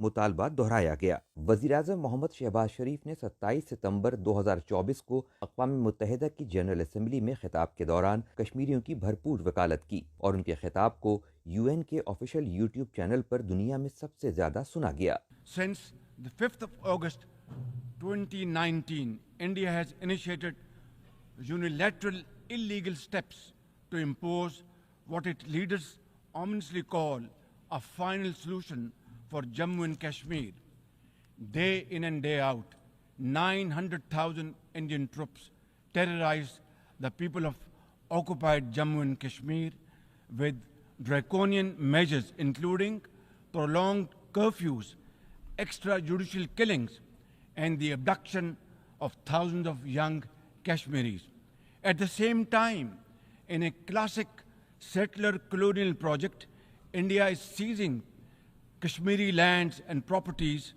مطالبہ دہرایا گیا۔ وزیراعظم محمد شہباز شریف نے 27 ستمبر 2024 کو اقوام متحدہ کی جنرل اسمبلی میں خطاب کے دوران کشمیریوں کی بھرپور وکالت کی اور ان کے خطاب کو UN کے آفیشیل یوٹیوب چینل پر دنیا میں سب سے زیادہ سنا گیا۔ Since the 5th of August 2019, India has initiated unilateral illegal steps to impose what its leaders ominously call a final solution for Jammu and Kashmir. Day in and day out, 900,000 Indian troops terrorize the people of occupied Jammu and Kashmir with draconian measures including prolonged curfews, extrajudicial killings, and the abduction of thousands of young Kashmiris. At the same time, in a classic settler colonial project, India is seizing Kashmiri lands and properties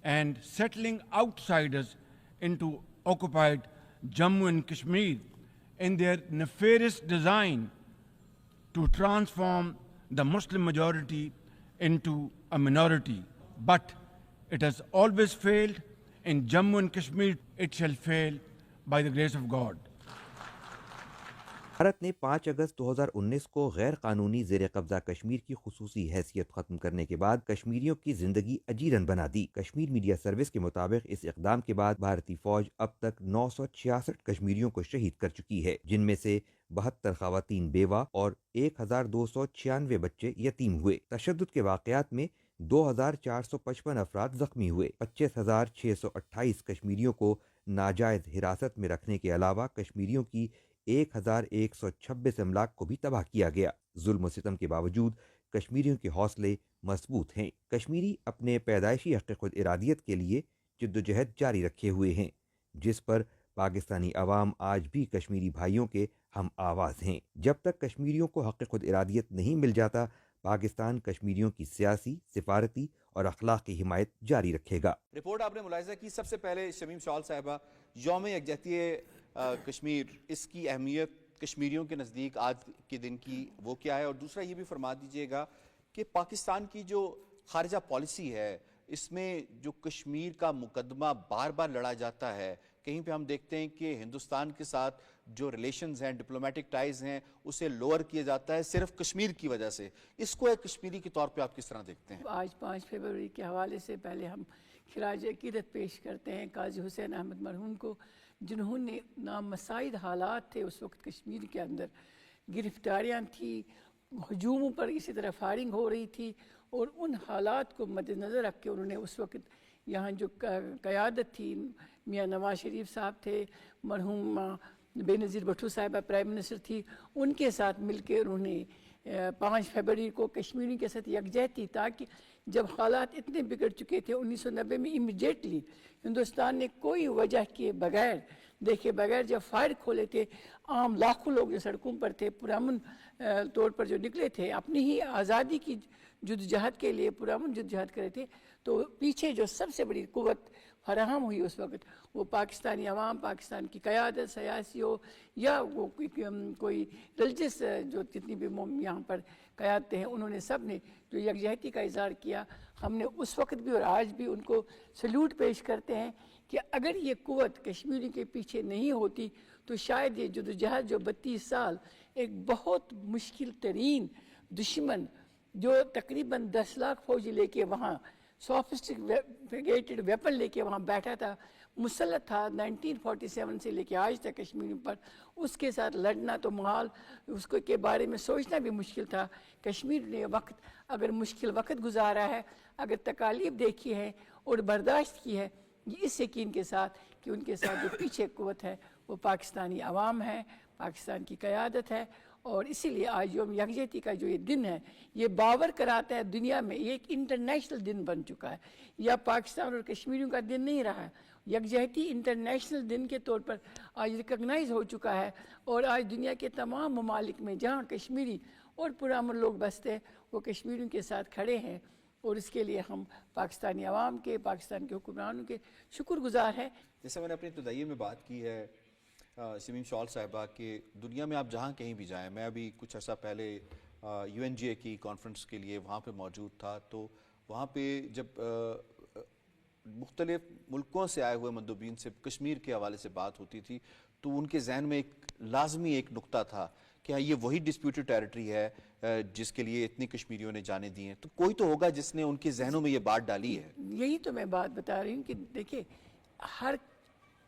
and settling outsiders into occupied Jammu and Kashmir in their nefarious design to transform the Muslim majority into a minority. But it has always failed. In Jammu and Kashmir, it shall fail by the grace of God. Bharat نے 5 اگست 2019 کو غیر قانونی زیر قبضہ کشمیر کی خصوصی حیثیت ختم کرنے کے بعد کشمیریوں کی زندگی اجیرن بنا دی۔ کشمیر میڈیا سروس کے مطابق اس اقدام کے بعد بھارتی فوج اب تک 966 کشمیریوں کو شہید کر چکی ہے، جن میں سے 72 خواتین بیوہ اور 1296 بچے یتیم ہوئے۔ تشدد کے واقعات میں 2455 افراد زخمی ہوئے۔ 25628 کشمیریوں کو ناجائز حراست میں رکھنے کے علاوہ کشمیریوں کی 1126 املاک کو بھی تباہ کیا گیا۔ ظلم و ستم کے باوجود کشمیریوں کے حوصلے مضبوط ہیں۔ کشمیری اپنے پیدائشی حق خود ارادیت کے لیے جدوجہد جاری رکھے ہوئے ہیں، جس پر پاکستانی عوام آج بھی کشمیری بھائیوں کے ہم آواز ہیں۔ جب تک کشمیریوں کو حق خود ارادیت نہیں مل جاتا، پاکستان کشمیریوں کی سیاسی، سفارتی اور اخلاقی حمایت جاری رکھے گا۔ رپورٹ آپ نے ملاحظہ کی، سب سے پہلے شمیم شال صاحبہ، یوم یکجہتی کشمیر، اس کی اہمیت کشمیریوں کے نزدیک آج کے دن کی وہ کیا ہے، اور دوسرا یہ بھی فرما دیجئے گا کہ پاکستان کی جو خارجہ پالیسی ہے اس میں جو کشمیر کا مقدمہ بار بار لڑا جاتا ہے، کہیں پہ ہم دیکھتے ہیں کہ ہندوستان کے ساتھ جو ریلیشنز ہیں، ڈپلومیٹک ٹائز ہیں، اسے لوور کیا جاتا ہے صرف کشمیر کی وجہ سے۔ اس کو ایک کشمیری کے طور پہ آپ کس طرح دیکھتے ہیں؟ آج 5 فروری کے حوالے سے پہلے ہم خراج عقیدت پیش کرتے ہیں قاضی حسین احمد مرحوم کو، جنہوں نے نامساعد حالات تھے اس وقت کشمیر کے اندر، گرفتاریاں تھیں، ہجوموں پر اسی طرح فائرنگ ہو رہی تھی، اور ان حالات کو مد نظر رکھ کے انہوں نے اس وقت یہاں جو قیادت تھی، میاں نواز شریف صاحب تھے، مرحوم بے نظیر بھٹو صاحبہ پرائم منسٹر تھی، ان کے ساتھ مل کے انہوں نے 5 فروری کو کشمیری کے ساتھ یکجہتی، تاکہ جب حالات اتنے بگڑ چکے تھے 1990 میں امیڈیٹلی ہندوستان نے کوئی وجہ کے بغیر دیکھے بغیر جب فائر کھولے تھے، عام لاکھوں لوگ جو سڑکوں پر تھے، پرامن طور پر جو نکلے تھے، اپنی ہی آزادی کی جدوجہد کے لیے پرامن جدوجہد کرے تھے، تو پیچھے جو سب سے بڑی قوت فراہم ہوئی اس وقت وہ پاکستانی عوام، پاکستان کی قیادت، سیاسی ہو یا وہ کوئی ریلیجس جو جتنی بھی یہاں پر قیادتیں ہیں، انہوں نے سب نے جو یکجہتی کا اظہار کیا۔ ہم نے اس وقت بھی اور آج بھی ان کو سلیوٹ پیش کرتے ہیں کہ اگر یہ قوت کشمیری کے پیچھے نہیں ہوتی تو شاید یہ جدوجہد جو 32 سال ایک بہت مشکل ترین دشمن جو تقریباً 10 لاکھ فوجی لے کے وہاں سوفسٹیکیٹڈ ویپن لے کے وہاں بیٹھا تھا، مسلط تھا 1947 سے لے کے آج تک کشمیر پر، اس کے ساتھ لڑنا تو محال، اس کے بارے میں سوچنا بھی مشکل تھا۔ کشمیر نے اگر مشکل وقت گزارا ہے، اگر تکالیف دیکھی ہے اور برداشت کی ہے، یہ اس یقین کے ساتھ کہ ان کے ساتھ جو پیچھے قوت ہے وہ پاکستانی عوام ہے، پاکستان کی قیادت ہے، اور اسی لیے آج یوم یکجہتی کا جو یہ دن ہے یہ باور کراتا ہے دنیا میں، یہ ایک انٹرنیشنل دن بن چکا ہے، یا پاکستان اور کشمیریوں کا دن نہیں رہا ہے، یکجہتی انٹرنیشنل دن کے طور پر آج ریکگنائز ہو چکا ہے، اور آج دنیا کے تمام ممالک میں جہاں کشمیری اور پرامن لوگ بستے ہیں وہ کشمیریوں کے ساتھ کھڑے ہیں، اور اس کے لیے ہم پاکستانی عوام کے، پاکستان کے حکمرانوں کے شکر گزار ہیں۔ جیسے میں نے اپنی ابتدائی میں بات کی ہے شمیم شال صاحبہ کہ دنیا میں آپ جہاں کہیں بھی جائیں، میں ابھی کچھ عرصہ پہلے UNGA کی کانفرنس کے لیے وہاں پہ موجود تھا، تو وہاں پہ جب مختلف ملکوں سے آئے ہوئے مندوبین سے کشمیر کے حوالے سے بات ہوتی تھی تو ان کے ذہن میں ایک لازمی ایک نقطہ تھا کہ ہاں یہ وہی ڈسپیوٹڈ ٹیریٹری ہے جس کے لیے اتنی کشمیریوں نے جانے دی ہیں. تو کوئی تو ہوگا جس نے ان کے ذہنوں میں یہ بات ڈالی ہے. یہی تو میں بات بتا رہی ہوں کہ دیکھیں ہر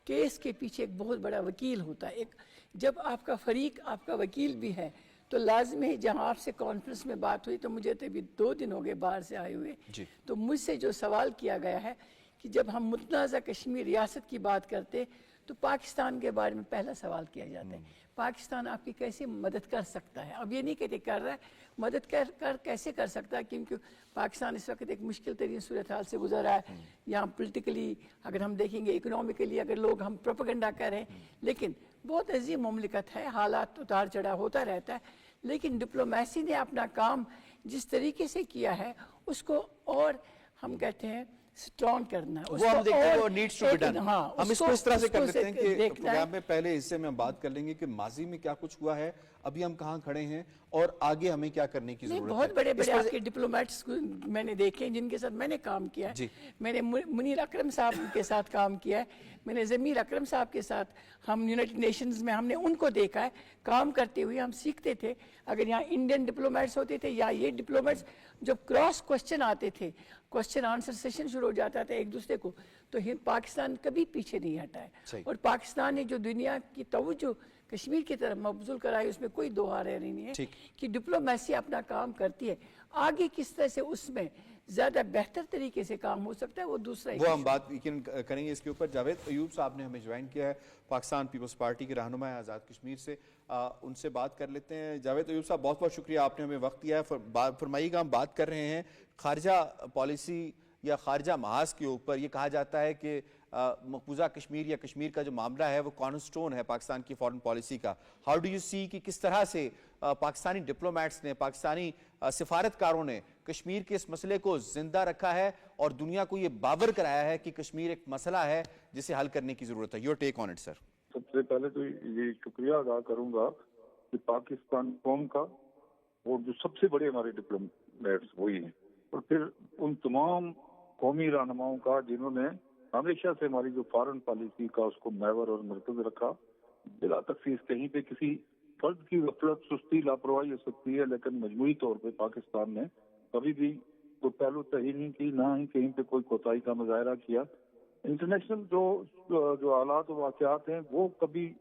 کیس کے پیچھے ایک بہت بڑا وکیل ہوتا ہے. ایک جب آپ کا فریق آپ کا وکیل بھی ہے تو لازم ہے جہاں آپ سے کانفرنس میں بات ہوئی تو مجھے تو ابھی 2 دن ہو گئے باہر سے آئے ہوئے جی. تو مجھ سے جو سوال کیا گیا ہے کہ جب ہم متنازع کشمیر ریاست کی بات کرتے تو پاکستان کے بارے میں پہلا سوال کیا جاتا ہے پاکستان آپ کی کیسے مدد کر سکتا ہے. اب یہ نہیں کہتے کر رہا ہے مدد کیسے کر سکتا ہے کیونکہ پاکستان اس وقت ایک مشکل ترین صورتحال سے گزر رہا ہے. یہاں پولیٹیکلی اگر ہم دیکھیں گے اکنومیکلی اگر لوگ ہم پروپیگنڈا کر رہے ہیں لیکن بہت عظیم مملکت ہے حالات اتار چڑھا ہوتا رہتا ہے لیکن ڈپلومیسی نے اپنا کام جس طریقے سے کیا ہے اس کو اور ہم کہتے ہیں اسٹرانگ کرنا ہے. وہ ہم دیکھتے ہیں وہ نیڈس ٹو بی ڈن. ہم اس کو اس طرح سے کر لیتے ہیں کہ پروگرام میں پہلے حصے میں ہم بات کر لیں گے کہ ماضی میں کیا کچھ ہوا ہے ابھی ہم کہاں کھڑے ہیں اور آگے ہمیں کیا کرنے کی ضرورت ہے. بہت بڑے بڑے آپ کے ڈپلومیٹس میں نے دیکھے جن کے ساتھ میں نے کام کیا ہے. میں نے منیر اکرم صاحب کے ساتھ کام کیا ہے. میں نے ضمیر اکرم صاحب کے ساتھ ہم یونائٹڈ نیشنز میں ہم نے ان کو دیکھا ہے کام کرتے ہوئے. ہم سیکھتے تھے اگر یہاں انڈین ڈپلومیٹس ہوتے تھے یا یہ ڈپلومیٹس جب کراس کوشچن آتے تھے کوشچن آنسر سیشن شروع ہو جاتا تھا ایک دوسرے کو تو پاکستان کبھی پیچھے نہیں ہٹا ہے. اور پاکستان نے جو دنیا کی توجہ کشمیر کی طرف مبذول کرائی اس میں کوئی دو رہ نہیں ہے کہ ڈپلومیسی اپنا کام کرتی ہے. آگے کس طرح سے اس میں زیادہ بہتر طریقے سے کام ہو سکتا ہے وہ دوسرا وہ ہم بات کریں گے اس کے اوپر. جاوید ایوب صاحب نے ہمیں جوائن کیا ہے پاکستان پیپلز پارٹی کے رہنما ہیں آزاد کشمیر سے. ان سے بات کر لیتے ہیں. جاوید ایوب صاحب بہت بہت شکریہ آپ نے ہمیں وقت دیا ہے. فرمائیے گا ہم بات کر رہے ہیں خارجہ پالیسی یا خارجہ محاذ کے اوپر. یہ کہا جاتا ہے کہ مقبوضہ کشمیر یا کشمیر کا جو معاملہ ہے وہ کارنر سٹون ہے پاکستان کی فارن پالیسی کا. ہاؤ ڈو یو سی کہ کس طرح سے پاکستانی ڈپلومیٹس نے پاکستانی سفارتکاروں نے کشمیر کے اس مسئلے کو زندہ رکھا ہے اور دنیا کو یہ باور کرایا ہے کہ کشمیر ایک مسئلہ ہے جسے حل کرنے کی ضرورت ہے. یور ٹیک آن اٹ سر. سب سے پہلے تو یہ شکریہ ادا کروں گا کہ پاکستان قوم کا وہ جو سب سے بڑے ہمارے ڈپلومیٹس وہی ہیں اور پھر ان تمام قومی رہنماؤں کا جنہوں نے ہمیشہ سے ہماری جو فارن پالیسی کا اس کو محور اور مرکز رکھا. بلا تخصیص کہیں پہ کسی فرد کی غفلت سستی لاپرواہی ہو سکتی ہے لیکن مجموعی طور پہ پاکستان نے کبھی بھی کوئی پہلو صحیح نہیں کی نہ ہی کہیں پہ کوئی کوتاہی کا مظاہرہ کیا. انٹرنیشنل جو حالات و واقعات ہیں وہ کبھی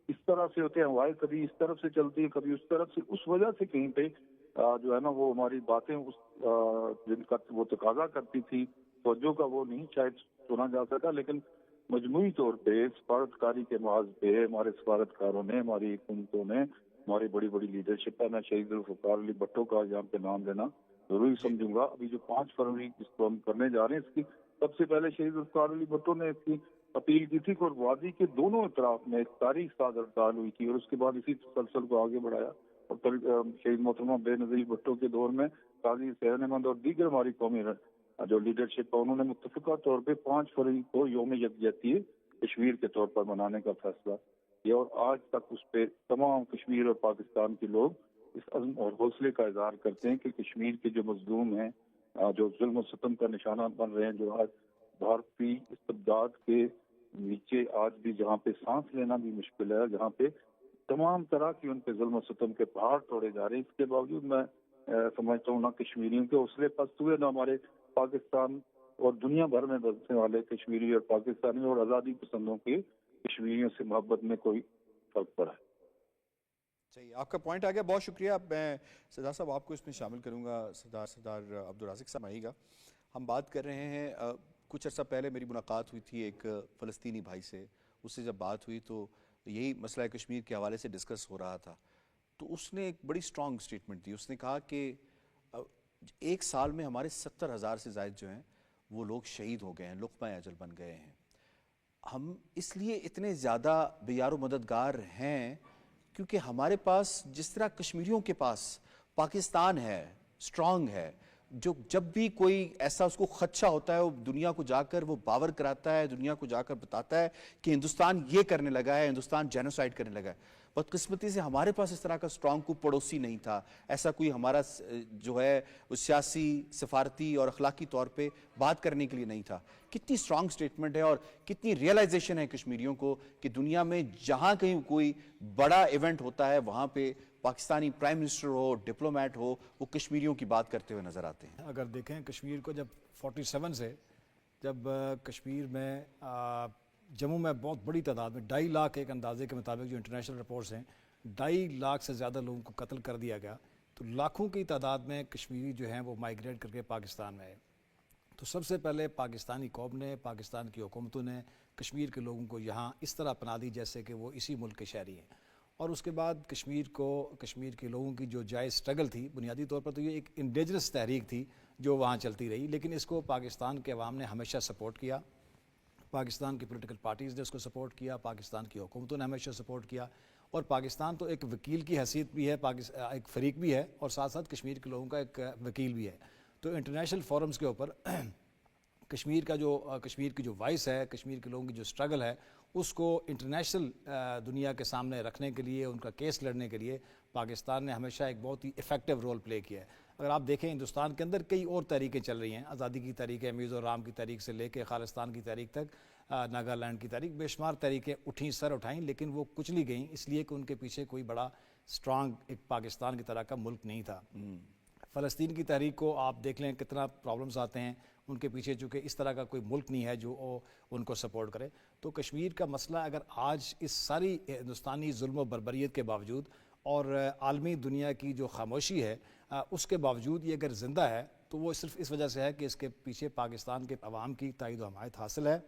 اس طرح سے ہوتے ہیں ہوائیں کبھی اس طرف سے چلتی ہے کبھی اس طرف سے. اس وجہ سے کہیں پہ جو ہے نا وہ ہماری باتیں جن کا وہ تقاضا کرتی تھی توجہ کا وہ نہیں شاید سنا جا سکا لیکن مجموعی طور پہ سفارتکاری کے محاذ پہ ہمارے سفارتکاروں نے ہماری حکومتوں نے ہماری بڑی بڑی لیڈرشپ ہے. میں شہید ذوالفقار علی بھٹو کا یہاں پہ نام لینا ضروری سمجھوں گا. ابھی جو 5 فروری جس کو ہم کرنے جا رہے ہیں اس کی سب سے پہلے شہید ذوالفقار علی بھٹو نے اس کی اپیل کی تھی اور وادی کے دونوں اطراف میں ایک تاریخ ساز ہڑتال ہوئی تھی اور اس کے بعد اسی تسلسل کو آگے بڑھایا اور پھر شہید محترمہ بے نظیر بھٹو کے دور میں قاضی حسین احمد اور دیگر ہماری قومی جو لیڈرشپ ہے انہوں نے متفقہ طور پہ 5 فروری کو یوم یکجہتی کشمیر کے طور پر منانے کا فیصلہ کیا اور آج تک اس پہ تمام کشمیر اور پاکستان کے لوگ اس عزم اور حوصلے کا اظہار کرتے ہیں کہ کشمیر کے جو مظلوم ہیں جو ظلم و ستم کا نشانہ بن رہے ہیں جو آج بھارتی استبداد کے نیچے آج بھی جہاں پہ سانس لینا بھی مشکل ہے جہاں پہ تمام طرح کی ان پہ ظلم و ستم کے پہاڑ توڑے جا رہے ہیں. اس کے باوجود میں سمجھتا ہوں نہ کشمیریوں کے حوصلے پست ہوئے نہ ہمارے پاکستان اور دنیا بھر میں بسنے والے کشمیری اور پاکستانی اور آزادی پسندوں کے کشمیریوں سے محبت میں کوئی فرق پڑا ہے. صحیح آپ کا پوائنٹ آ گیا. بہت شکریہ. میں سردار صاحب آپ کو اس میں شامل کروں گا. سردار عبدالرازق صاحب آئیے گا. ہم بات کر رہے ہیں کچھ عرصہ پہلے میری ملاقات ہوئی تھی ایک فلسطینی بھائی سے. اس سے جب بات ہوئی تو یہی مسئلہ کشمیر کے حوالے سے ڈسکس ہو رہا تھا تو اس نے ایک بڑی سٹرانگ سٹیٹمنٹ دی. اس نے کہا کہ 1 سال میں ہمارے 70,000 سے زائد جو ہیں وہ لوگ شہید ہو گئے ہیں لقمہ اجل بن گئے ہیں. ہم اس لیے اتنے زیادہ بیار و مددگار ہیں کیونکہ ہمارے پاس جس طرح کشمیریوں کے پاس پاکستان ہے سٹرانگ ہے جو جب بھی کوئی ایسا اس کو خدشہ ہوتا ہے وہ دنیا کو جا کر وہ باور کراتا ہے, دنیا کو جا کر بتاتا ہے کہ ہندوستان یہ کرنے لگا ہے, ہندوستان جینوسائیڈ کرنے لگا ہے. بدقسمتی سے ہمارے پاس اس طرح کا اسٹرانگ کوئی پڑوسی نہیں تھا, ایسا کوئی ہمارا جو ہے سیاسی, سفارتی اور اخلاقی طور پہ بات کرنے کے لیے نہیں تھا. کتنی اسٹرانگ سٹیٹمنٹ ہے اور کتنی ریئلائزیشن ہے کشمیریوں کو کہ دنیا میں جہاں کہیں کوئی بڑا ایونٹ ہوتا ہے وہاں پہ پاکستانی پرائم منسٹر ہو, ڈپلومیٹ ہو, وہ کشمیریوں کی بات کرتے ہوئے نظر آتے ہیں. اگر دیکھیں کشمیر کو جب 47 سے جب کشمیر میں جموں میں بہت بڑی تعداد میں 2.5 لاکھ ایک اندازے کے مطابق جو انٹرنیشنل رپورٹس ہیں 2.5 لاکھ سے زیادہ لوگوں کو قتل کر دیا گیا, تو لاکھوں کی تعداد میں کشمیری جو ہیں وہ مائیگریٹ کر کے پاکستان میں آئے. تو سب سے پہلے پاکستانی قوم نے, پاکستان کی حکومتوں نے کشمیر کے لوگوں کو یہاں اس طرح اپنا دی جیسے کہ وہ اسی ملک کے شہری ہیں. اور اس کے بعد کشمیر کے لوگوں کی جو جائز سٹرگل تھی, بنیادی طور پر تو یہ ایک انڈیجنس تحریک تھی جو وہاں چلتی رہی, لیکن اس کو پاکستان کے عوام نے ہمیشہ سپورٹ کیا, پاکستان کی پولیٹیکل پارٹیز نے اس کو سپورٹ کیا, پاکستان کی حکومتوں نے ہمیشہ سپورٹ کیا. اور پاکستان تو ایک وکیل کی حیثیت بھی ہے, ایک فریق بھی ہے, اور ساتھ ساتھ کشمیر کے لوگوں کا ایک وکیل بھی ہے. تو انٹرنیشنل فورمز کے اوپر کشمیر کی جو وائس ہے, کشمیر کے لوگوں کی جو سٹرگل ہے, اس کو انٹرنیشنل دنیا کے سامنے رکھنے کے لیے, ان کا کیس لڑنے کے لیے پاکستان نے ہمیشہ ایک بہت ہی ایفیکٹو رول پلے کیا ہے. اگر آپ دیکھیں ہندوستان کے اندر کئی اور تحریکیں چل رہی ہیں, آزادی کی تحریک ہے, میزورام کی تحریک سے لے کے خالصتان کی تحریک تک, ناگالینڈ کی تحریک, بے شمار تحریکیں سر اٹھائیں, لیکن وہ کچلی گئیں اس لیے کہ ان کے پیچھے کوئی بڑا سٹرانگ ایک پاکستان کی طرح کا ملک نہیں تھا. فلسطین کی تحریک کو آپ دیکھ لیں کتنا پرابلمز آتے ہیں, ان کے پیچھے چونکہ اس طرح کا کوئی ملک نہیں ہے جو ان کو سپورٹ کرے. تو کشمیر کا مسئلہ اگر آج اس ساری ہندوستانی ظلم و بربریت کے باوجود اور عالمی دنیا کی جو خاموشی ہے اس کے باوجود یہ اگر زندہ ہے تو وہ صرف اس وجہ سے ہے کہ اس کے پیچھے پاکستان کے عوام کی تائید و حمایت حاصل ہے,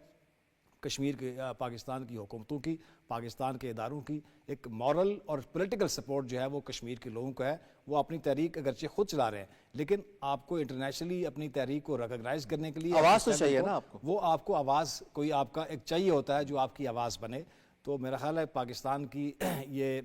کشمیر کے پاکستان کی حکومتوں کی, پاکستان کے اداروں کی ایک مورل اور پولیٹیکل سپورٹ جو ہے وہ کشمیر کے لوگوں کا ہے. وہ اپنی تحریک اگرچہ خود چلا رہے ہیں, لیکن آپ کو انٹرنیشنلی اپنی تحریک کو ریکگنائز کرنے کے لیے آواز تو چاہیے نا آپ کو, وہ آپ کو آواز کوئی آپ کا ایک چاہیے ہوتا ہے جو آپ کی آواز بنے. تو میرا خیال ہے پاکستان کی یہ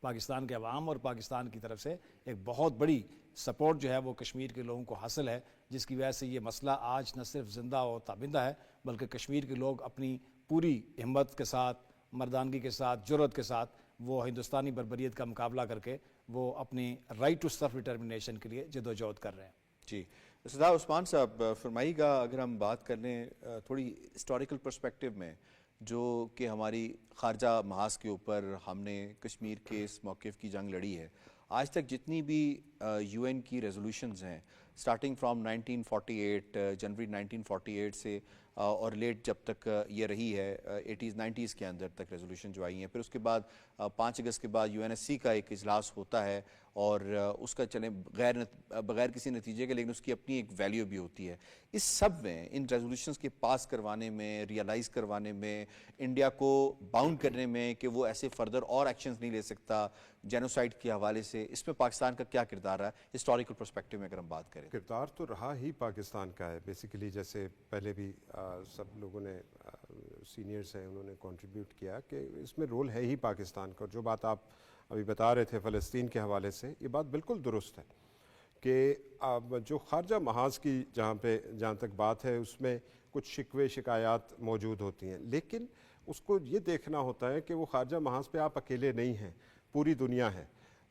پاکستان کے عوام اور پاکستان کی طرف سے ایک بہت بڑی سپورٹ جو ہے وہ کشمیر کے لوگوں کو حاصل ہے, جس کی وجہ سے یہ مسئلہ آج نہ صرف زندہ و تابندہ ہے بلکہ کشمیر کے لوگ اپنی پوری ہمت کے ساتھ, مردانگی کے ساتھ, جرأت کے ساتھ وہ ہندوستانی بربریت کا مقابلہ کر کے وہ اپنی رائٹ ٹو سیلف ڈٹرمنیشن کے لیے جدوجہد کر رہے ہیں. جی سردار عثمان صاحب فرمائیے گا, اگر ہم بات کر لیں تھوڑی ہسٹوریکل پرسپیکٹیو میں, جو کہ ہماری خارجہ محاذ کے اوپر ہم نے کشمیر کے اس موقف کی جنگ لڑی ہے, آج تک جتنی بھی یو این کی ریزولوشنز ہیں سٹارٹنگ فرام 1948 جنوری 1948 سے اور لیٹ جب تک یہ رہی ہے 80s 90s کے اندر تک ریزولوشن جو آئی ہیں, پھر اس کے بعد 5 اگست کے بعد UNSC کا ایک اجلاس ہوتا ہے اور اس کا چلیں بغیر کسی نتیجے کے, لیکن اس کی اپنی ایک ویلیو بھی ہوتی ہے. اس سب میں ان ریزولوشنز کے پاس کروانے میں, ریئلائز کروانے میں, انڈیا کو باؤنڈ کرنے میں کہ وہ ایسے فردر اور ایکشنز نہیں لے سکتا جینوسائیڈ کے حوالے سے, اس میں پاکستان کا کیا کردار ہے ہسٹوریکل پرسپیکٹیو میں اگر ہم بات کریں؟ کردار تو رہا ہی پاکستان کا ہے بیسیکلی, جیسے پہلے بھی سب لوگوں نے سینئرز ہیں انہوں نے کنٹریبیوٹ کیا کہ اس میں رول ہے ہی پاکستان کا. اور جو بات آپ ابھی بتا رہے تھے فلسطین کے حوالے سے, یہ بات بالکل درست ہے کہ جو خارجہ محاذ کی جہاں تک بات ہے اس میں کچھ شکوے شکایات موجود ہوتی ہیں, لیکن اس کو یہ دیکھنا ہوتا ہے کہ وہ خارجہ محاذ پہ آپ اکیلے نہیں ہیں, پوری دنیا ہے.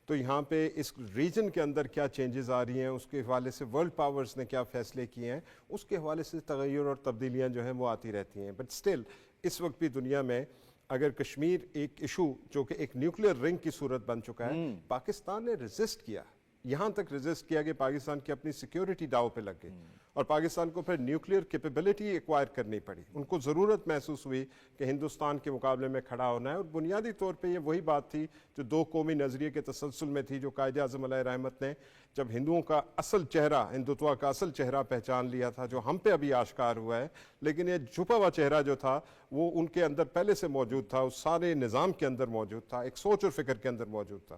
تو یہاں پہ اس ریجن کے اندر کیا چینجز آ رہی ہیں, اس کے حوالے سے ورلڈ پاورز نے کیا فیصلے کیے ہیں, اس کے حوالے سے تغیر اور تبدیلیاں جو ہیں وہ آتی رہتی ہیں. بٹ سٹل اس وقت بھی دنیا میں اگر کشمیر ایک ایشو جو کہ ایک نیوکلیر رنگ کی صورت بن چکا ہے, پاکستان نے ریزسٹ کیا, یہاں تک ریزسٹ کیا کہ پاکستان کی اپنی سیکیورٹی داؤ پہ لگ گئی اور پاکستان کو پھر نیوکلیئر کیپیبلٹی ایکوائر کرنی پڑی. ان کو ضرورت محسوس ہوئی کہ ہندوستان کے مقابلے میں کھڑا ہونا ہے, اور بنیادی طور پہ یہ وہی بات تھی جو 2 قومی نظریے کے تسلسل میں تھی, جو قائد اعظم علیہ رحمت نے جب ہندوؤں کا اصل چہرہ, ہندوتوا کا اصل چہرہ پہچان لیا تھا, جو ہم پہ ابھی آشکار ہوا ہے, لیکن یہ چھپا ہوا چہرہ جو تھا وہ ان کے اندر پہلے سے موجود تھا, اس سارے نظام کے اندر موجود تھا, ایک سوچ اور فکر کے اندر موجود تھا.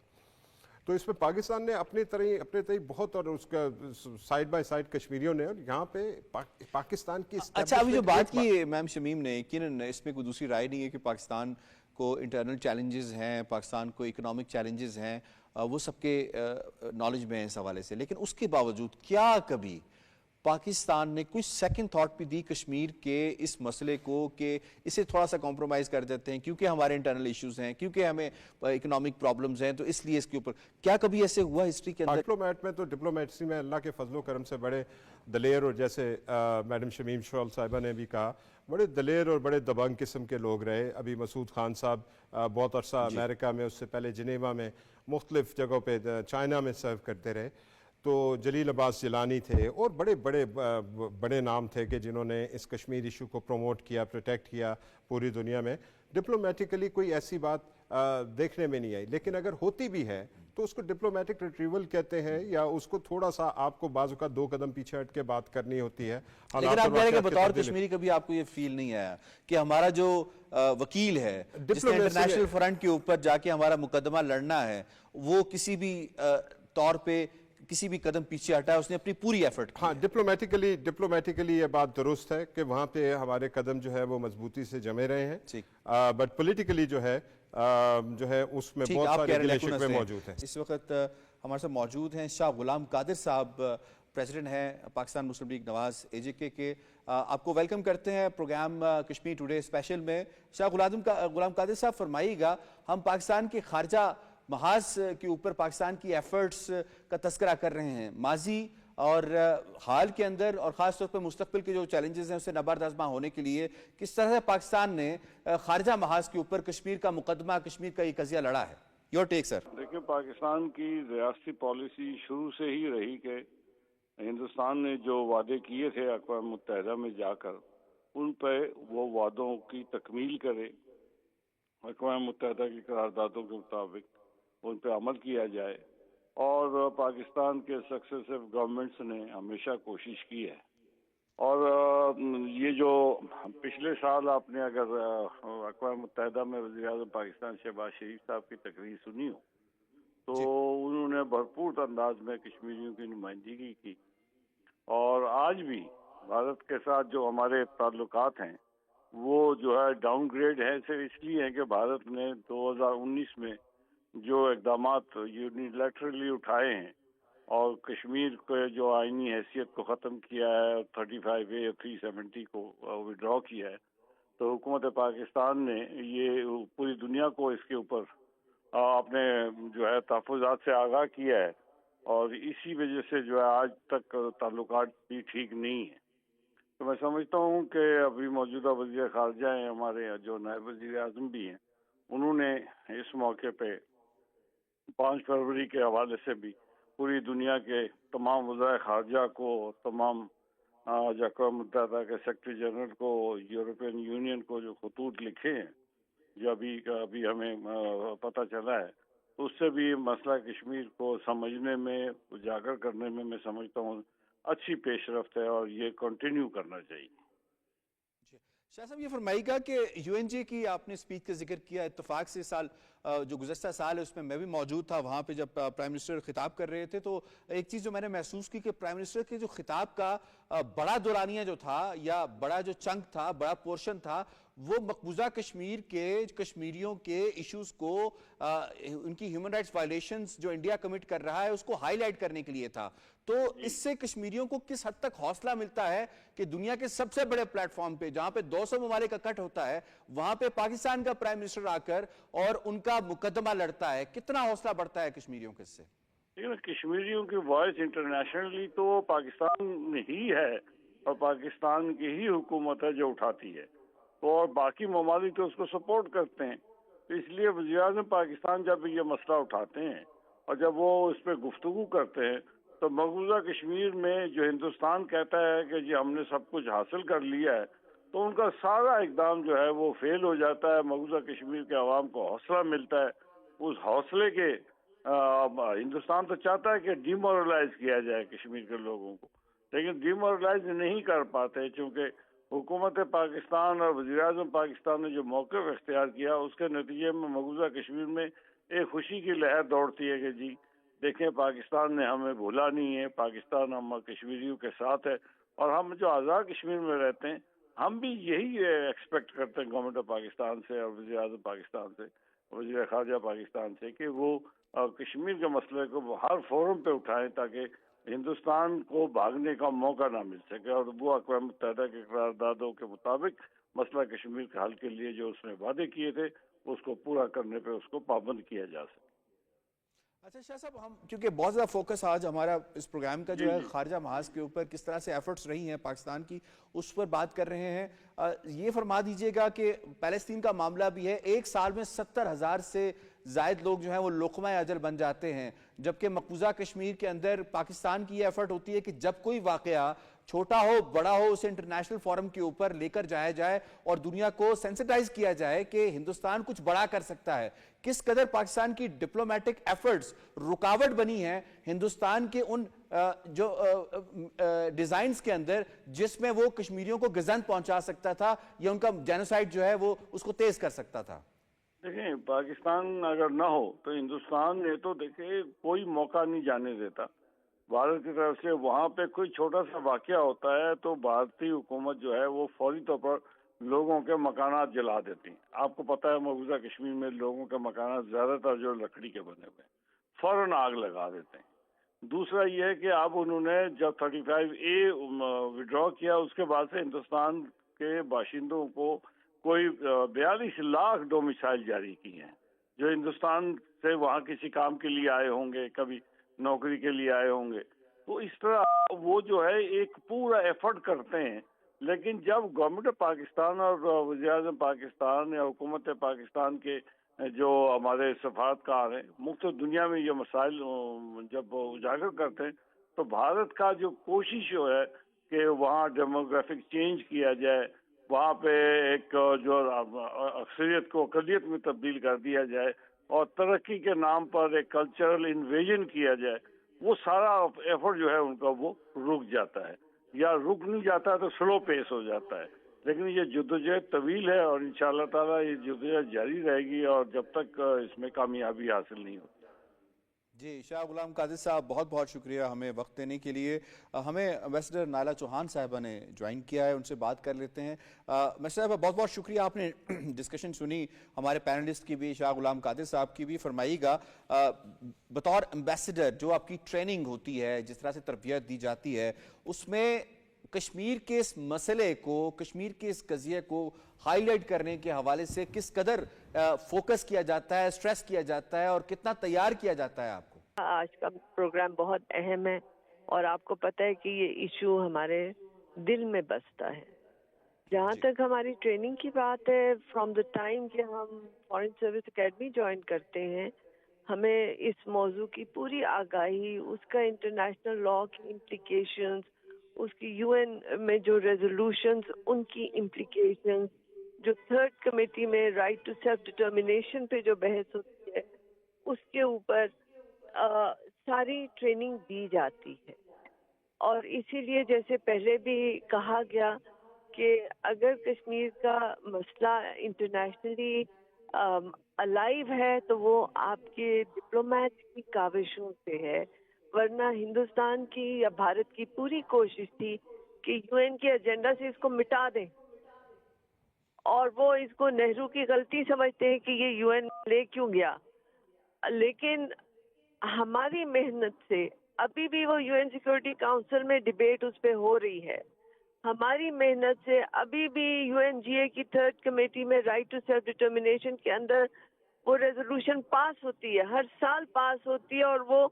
تو اس میں پاکستان نے اپنے طرح بہت, اور اس کا سائیڈ بائی سائیڈ کشمیریوں نے, اور یہاں پہ پاکستان کی اچھا ابھی جو بات کی میم شمیم نے, یقیناً اس میں کوئی دوسری رائے نہیں ہے کہ پاکستان کو انٹرنل چیلنجز ہیں، پاکستان کو اکنامک چیلنجز ہیں، وہ سب کے نالج میں ہیں اس حوالے سے، لیکن اس کے باوجود کیا کبھی پاکستان نے کوئی سیکنڈ تھاٹ بھی دی کشمیر کے اس مسئلے کو کہ اسے تھوڑا سا کمپرومائز کر دیتے ہیں کیونکہ ہمارے انٹرنل ایشوز ہیں، کیونکہ ہمیں اکنامک پرابلمز ہیں، تو اس لیے اس کے اوپر کیا کبھی ایسے ہوا ہسٹری کے اندر؟ ڈپلومیٹ میں تو ڈپلومیسی میں اللہ کے فضل و کرم سے بڑے دلیر، اور جیسے میڈم شمیم شرول صاحبہ نے بھی کہا، بڑے دلیر اور بڑے دبنگ قسم کے لوگ رہے. ابھی مسعود خان صاحب بہت عرصہ امریکہ میں، اس سے پہلے جنیوا میں، مختلف جگہوں پہ چائنا میں سرو کرتے رہے. تو جلیل عباس جیلانی تھے، اور بڑے بڑے بڑے نام تھے کہ جنہوں نے اس کشمیر ایشو کو پروموٹ کیا، پروٹیکٹ کیا پوری دنیا میں. ڈپلومیٹیکلی کوئی ایسی بات دیکھنے میں نہیں آئی، لیکن اگر ہوتی بھی ہے تو اس کو ڈپلومیٹک ریٹریول کہتے ہیں، یا اس کو تھوڑا سا آپ کو بعض اوقات 2 قدم پیچھے ہٹ کے بات کرنی ہوتی ہے. لیکن آپ کہہ رہے ہیں کہ بطور کشمیری کبھی آپ کو یہ فیل نہیں آیا کہ ہمارا جو وکیل ہے جس نے انٹرنیشنل فرنٹ کے اوپر جا کے ہمارا مقدمہ لڑنا ہے، وہ کسی بھی طور پہ کسی بھی قدم پیچھے ہٹا ہے، اس نے اپنی پوری ایفرٹ کی؟ ہاں، ڈپلومیٹیکلی یہ بات درست ہے کہ وہاں پہ ہمارے قدم جو ہے وہ مضبوطی سے جمے رہے ہیں، بٹ پولیٹیکلی جو ہے اس میں بہت سارے گلے شکوے موجود ہیں. اس وقت ہمارے ساتھ موجود ہیں شاہ غلام قادر صاحب، پریزیڈنٹ ہیں پاکستان مسلم لیگ نواز AJK کے. آپ کو ویلکم کرتے ہیں پروگرام کشمیر ٹوڈے اسپیشل میں. شاہ غلام قادر صاحب فرمائیے گا، ہم پاکستان کے خارجہ محاذ کے اوپر پاکستان کی ایفرٹس کا تذکرہ کر رہے ہیں. ماضی اور حال کے اندر اور خاص طور پر مستقبل کے جو چیلنجز ہیں اسے نبرد آزما ہونے کے لیے کس طرح سے پاکستان نے خارجہ محاذ کے اوپر کشمیر کا مقدمہ، کشمیر کا یہ قضیہ لڑا ہے؟ یور ٹیک سر. دیکھیں، پاکستان کی ریاستی پالیسی شروع سے ہی رہی کہ ہندوستان نے جو وعدے کیے تھے اقوام متحدہ میں جا کر، ان پہ وہ وعدوں کی تکمیل کرے، اقوام متحدہ کی قراردادوں کے مطابق ان پہ عمل کیا جائے. اور پاکستان کے سکسیسو گورنمنٹس نے ہمیشہ کوشش کی ہے. اور یہ جو پچھلے سال آپ نے اگر اقوام متحدہ میں وزیر اعظم پاکستان شہباز شریف صاحب کی تقریر سنی ہو تو انہوں نے بھرپور انداز میں کشمیریوں کی نمائندگی کی. اور آج بھی بھارت کے ساتھ جو ہمارے تعلقات ہیں وہ جو ہے ڈاؤن گریڈ ہے، صرف اس لیے ہے کہ بھارت نے 2019 میں جو اقدامات یونیلیٹرلی اٹھائے ہیں اور کشمیر کے جو آئینی حیثیت کو ختم کیا ہے، 35A اور 370 کو وڈرا کیا ہے، تو حکومت پاکستان نے یہ پوری دنیا کو اس کے اوپر اپنے جو ہے تحفظات سے آگاہ کیا ہے. اور اسی وجہ سے جو ہے آج تک تعلقات بھی ٹھیک نہیں ہیں. تو میں سمجھتا ہوں کہ ابھی موجودہ وزیر خارجہ ہیں ہمارے، جو نائب وزیر اعظم بھی ہیں، انہوں نے اس موقع پہ 5 فروری کے حوالے سے بھی پوری دنیا کے تمام وزرائے خارجہ کو، تمام اقوام متحدہ کے سیکرٹری جنرل کو، یورپین یونین کو جو خطوط لکھے ہیں، جو ابھی ہمیں پتہ چلا ہے، اس سے بھی مسئلہ کشمیر کو سمجھنے میں، اجاگر کرنے میں سمجھتا ہوں اچھی پیش رفت ہے، اور یہ کنٹینیو کرنا چاہیے. شاہ صاحب یہ فرمائیے گا کہ UNJ کی آپ نے اسپیچ کا ذکر کیا، اتفاق سے سال جو گزشتہ سال ہے اس میں میں بھی موجود تھا وہاں پہ جب پرائم منسٹر خطاب کر رہے تھے، تو ایک چیز جو میں نے محسوس کی کہ پرائم منسٹر کے جو خطاب کا بڑا دورانیہ جو تھا، یا بڑا جو چنک تھا، بڑا پورشن تھا، وہ مقبوضہ کشمیر کے کشمیریوں کے ایشوز کو، ان کی ہیومن رائٹس وائلیشنز جو انڈیا کمٹ کر رہا ہے اس کو ہائی لائٹ کرنے کے لیے تھا. تو اس سے کشمیریوں کو کس حد تک حوصلہ ملتا ہے کہ دنیا کے سب سے بڑے پلیٹ فارم پہ جہاں پہ 200 ممالک اکٹھ ہوتا ہے، وہاں پہ پاکستان کا پرائم منسٹر آ کر اور ان کا مقدمہ لڑتا ہے؟ کتنا حوصلہ بڑھتا ہے کشمیریوں کے اس سے؟ کشمیریوں کی وائس انٹرنیشنلی تو پاکستان ہی ہے، اور پاکستان کی ہی حکومت ہے جو اٹھاتی ہے، اور باقی ممالک تو اس کو سپورٹ کرتے ہیں. تو اس لیے وزیر اعظم پاکستان جب یہ مسئلہ اٹھاتے ہیں اور جب وہ اس پہ گفتگو کرتے ہیں، تو مقبوضہ کشمیر میں جو ہندوستان کہتا ہے کہ جی ہم نے سب کچھ حاصل کر لیا ہے، تو ان کا سارا اقدام جو ہے وہ فیل ہو جاتا ہے. مقبوضہ کشمیر کے عوام کو حوصلہ ملتا ہے. اس حوصلے کے ہندوستان تو چاہتا ہے کہ ڈی مورلائز کیا جائے کشمیر کے لوگوں کو، لیکن ڈی مورلائز نہیں کر پاتے، چونکہ حکومت پاکستان اور وزیر اعظم پاکستان نے جو موقف اختیار کیا، اس کے نتیجے میں مقبوضہ کشمیر میں ایک خوشی کی لہر دوڑتی ہے کہ جی دیکھیں پاکستان نے ہمیں بھولا نہیں ہے، پاکستان ہم کشمیریوں کے ساتھ ہے، اور ہم جو آزاد کشمیر میں رہتے ہیں ہم بھی یہی ایکسپیکٹ کرتے ہیں گورنمنٹ آف پاکستان سے اور وزیر اعظم پاکستان سے، وزیر خارجہ پاکستان سے، کہ وہ کشمیر کے مسئلے کو ہر فورم پہ اٹھائیں تاکہ ہندوستان کو بھاگنے کا موقع نہ مل سکے، اور وہ اقوام متحدہ کے قراردادوں کے مطابق مسئلہ کشمیر کے حل کے لیے جو اس نے وعدے کیے تھے اس کو پورا کرنے پہ اس کو پابند کیا جا سکے۔ اچھا شاہ صاحب، ہم کیونکہ بہت زیادہ فوکس آج ہمارا اس پروگرام کا جو ہے خارجہ محاذ کے اوپر کس طرح سے ایفرٹس رہی ہیں پاکستان کی، اس پر بات کر رہے ہیں، یہ فرما دیجئے گا کہ پیلسطین کا معاملہ بھی ہے، ایک سال میں 70,000 سے زائد لوگ جو ہیں وہ لقمہ اجل بن جاتے ہیں، جبکہ مقبوضہ کشمیر کے اندر پاکستان کی یہ ایفرٹ ہوتی ہے کہ جب کوئی واقعہ چھوٹا ہو بڑا ہو اسے انٹرنیشنل فورم کے اوپر لے کر جایا جائے اور دنیا کو سینسٹائز کیا جائے کہ ہندوستان کچھ بڑا کر سکتا ہے۔ کس قدر پاکستان کی ڈپلومیٹک ایفرٹس رکاوٹ بنی ہیں ہندوستان کے ان جو ڈیزائنز کے اندر جس میں وہ کشمیریوں کو گزند پہنچا سکتا تھا یا ان کا جینوسائیڈ جو ہے وہ اس کو تیز کر سکتا تھا؟ دیکھیں، پاکستان اگر نہ ہو تو ہندوستان نے تو دیکھیں کوئی موقع نہیں جانے دیتا بھارت کی طرف سے۔ وہاں پہ کوئی چھوٹا سا واقعہ ہوتا ہے تو بھارتی حکومت جو ہے وہ فوری طور پر لوگوں کے مکانات جلا دیتی ہیں۔ آپ کو پتہ ہے مقبوضہ کشمیر میں لوگوں کے مکانات زیادہ تر جو لکڑی کے بنے ہوئے ہیں، فوراً آگ لگا دیتے ہیں۔ دوسرا یہ ہے کہ اب انہوں نے جب 35A وڈرا کیا اس کے بعد سے ہندوستان کے باشندوں کو کوئی 42 لاکھ ڈومیسائل جاری کی ہیں، جو ہندوستان سے وہاں کسی کام کے لیے آئے ہوں گے، کبھی نوکری کے لیے آئے ہوں گے۔ تو اس طرح وہ جو ہے ایک پورا ایفرٹ کرتے ہیں، لیکن جب گورنمنٹ آف پاکستان اور وزیر اعظم پاکستان یا حکومت پاکستان کے جو ہمارے سفارتکار ہیں مختلف دنیا میں یہ مسائل جب اجاگر کرتے ہیں تو بھارت کا جو کوشش جو ہے کہ وہاں ڈیموگرافک چینج کیا جائے، وہاں پہ ایک جو اکثریت کو اقلیت میں تبدیل کر دیا جائے اور ترقی کے نام پر ایک کلچرل انویژن کیا جائے، وہ سارا ایفرٹ جو ہے ان کا وہ رک جاتا ہے، یا رک نہیں جاتا ہے تو سلو پیس ہو جاتا ہے۔ لیکن یہ جدوجہد طویل ہے اور انشاءاللہ تعالیٰ یہ جدوجہد جاری رہے گی اور جب تک اس میں کامیابی حاصل نہیں ہوتی۔ جی شاہ غلام قادر صاحب، بہت بہت شکریہ ہمیں وقت دینے کے لیے۔ ہمیں امبیسڈر نائلہ چوہان صاحبہ نے جوائن کیا ہے، ان سے بات کر لیتے ہیں۔ امبیسڈر صاحبہ بہت بہت شکریہ، آپ نے ڈسکشن سنی، ہمارے پینلسٹ کی بھی، شاہ غلام قادر صاحب کی بھی۔ فرمائیے گا بطور امبیسڈر جو آپ کی ٹریننگ ہوتی ہے، جس طرح سے تربیت دی جاتی ہے، اس میں کشمیر کے اس مسئلے کو، کشمیر کے اس قضیے کو ہائی لائٹ کرنے کے حوالے سے کس قدر فوکس کیا جاتا ہے، سٹریس کیا جاتا ہے اور کتنا تیار کیا جاتا ہے آپ کو؟ آج کا پروگرام بہت اہم ہے اور آپ کو پتہ ہے کہ یہ ایشو ہمارے دل میں بستا ہے۔ جہاں تک ہماری ٹریننگ کی بات ہے، فرام دا ٹائم کہ ہم فارن سروس اکیڈمی جوائن کرتے ہیں، ہمیں اس موضوع کی پوری آگاہی، اس کا انٹرنیشنل لاء کی امپلیکیشنز، اس کی UN میں جو ریزولوشنز ان کی امپلیکیشنز، جو تھرڈ کمیٹی میں رائٹ ٹو سیلف ڈٹرمنیشن پہ جو بحث ہوتی ہے، اس کے اوپر ساری ٹریننگ دی جاتی ہے۔ اور اسی لیے جیسے پہلے بھی کہا گیا کہ اگر کشمیر کا مسئلہ انٹرنیشنلی الائیو ہے تو وہ آپ کے ڈپلومیٹ کی کاوشوں سے ہے، ورنہ ہندوستان کی یا بھارت کی پوری کوشش تھی کہ UN کے ایجنڈا سے اس کو مٹا دیں، اور وہ اس کو نہرو کی غلطی سمجھتے ہیں کہ یہ UN لے کیوں گیا۔ لیکن ہماری محنت سے ابھی بھی وہ UN سیکورٹی کاؤنسل میں ڈیبیٹ اس پہ ہو رہی ہے، ہماری محنت سے ابھی بھی UNGA کی تھرڈ کمیٹی میں رائٹ ٹو سیلف ڈٹرمنیشن کے اندر وہ ریزولوشن پاس ہوتی ہے، ہر سال پاس ہوتی ہے اور وہ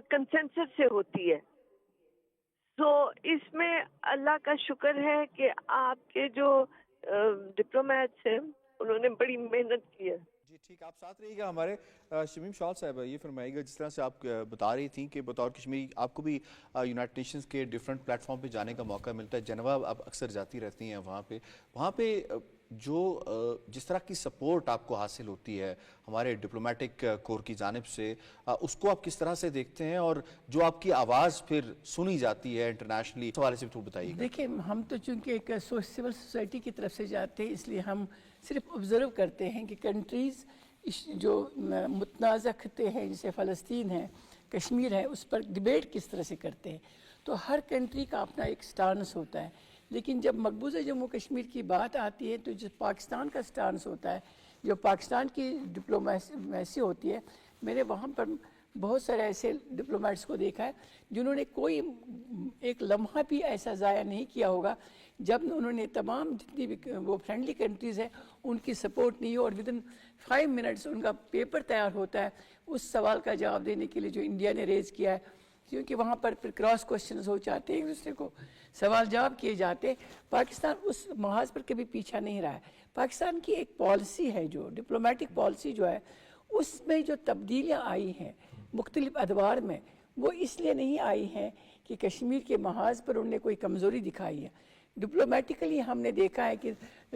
کنسنسس سے ہوتی ہے۔ تو اس میں اللہ کا شکر ہے کہ آپ کے جو ڈپلومیٹس ہیں انہوں نے بڑی محنت کی ہے۔ جی ٹھیک، آپ ساتھ رہیے گا ہمارے۔ شمیم شال صاحبہ یہ فرمائیے گا، جس طرح سے آپ بتا رہی تھیں کہ بطور کشمیری آپ کو بھی یونائٹڈ نیشنز کے ڈیفرنٹ پلیٹ فارم پہ جانے کا موقع ملتا ہے، جنیوا آپ اکثر جاتی رہتی ہیں، وہاں پہ جو جس طرح کی سپورٹ آپ کو حاصل ہوتی ہے ہمارے ڈپلومیٹک کور کی جانب سے، اس کو آپ کس طرح سے دیکھتے ہیں اور جو آپ کی آواز پھر سنی جاتی ہے انٹرنیشنلی، اس حوالے سے تو بتائیے گا۔ دیکھیں، ہم تو چونکہ ایک سول سوسائٹی کی طرف سے جاتے ہیں، اس لیے ہم صرف آبزرو کرتے ہیں کہ کنٹریز جو متنازع خطے ہیں جیسے فلسطین ہے، کشمیر ہے، اس پر ڈیبیٹ کس طرح سے کرتے ہیں۔ تو ہر کنٹری کا اپنا ایک سٹانس ہوتا ہے، لیکن جب مقبوضہ جموں کشمیر کی بات آتی ہے تو جو پاکستان کا سٹانس ہوتا ہے, جو پاکستان کی ڈپلومیسی ہوتی ہے, میں نے وہاں پر بہت سارے ایسے ڈپلومیٹس کو دیکھا ہے جنہوں نے کوئی ایک لمحہ بھی ایسا ضائع نہیں کیا ہوگا جب انہوں نے تمام جتنی بھی وہ فرینڈلی کنٹریز ہیں ان کی سپورٹ نہیں ہو, اور ودن 5 منٹس ان کا پیپر تیار ہوتا ہے اس سوال کا جواب دینے کے لیے جو انڈیا نے ریز کیا ہے, کیونکہ وہاں پر پھر کراس کوشچنز ہو جاتے ہیں, ایک دوسرے کو سوال جواب کیے جاتے ہیں. پاکستان اس محاذ پر کبھی پیچھا نہیں رہا ہے. پاکستان کی ایک پالیسی ہے جو ڈپلومیٹک پالیسی جو ہے, اس میں جو تبدیلیاں آئی ہیں مختلف ادوار میں, وہ اس لیے نہیں آئی ہیں کہ کشمیر کے محاذ پر انہوں نے کوئی کمزوری دکھائی ہے. ڈپلومیٹیکلی ہم نے دیکھا ہے کہ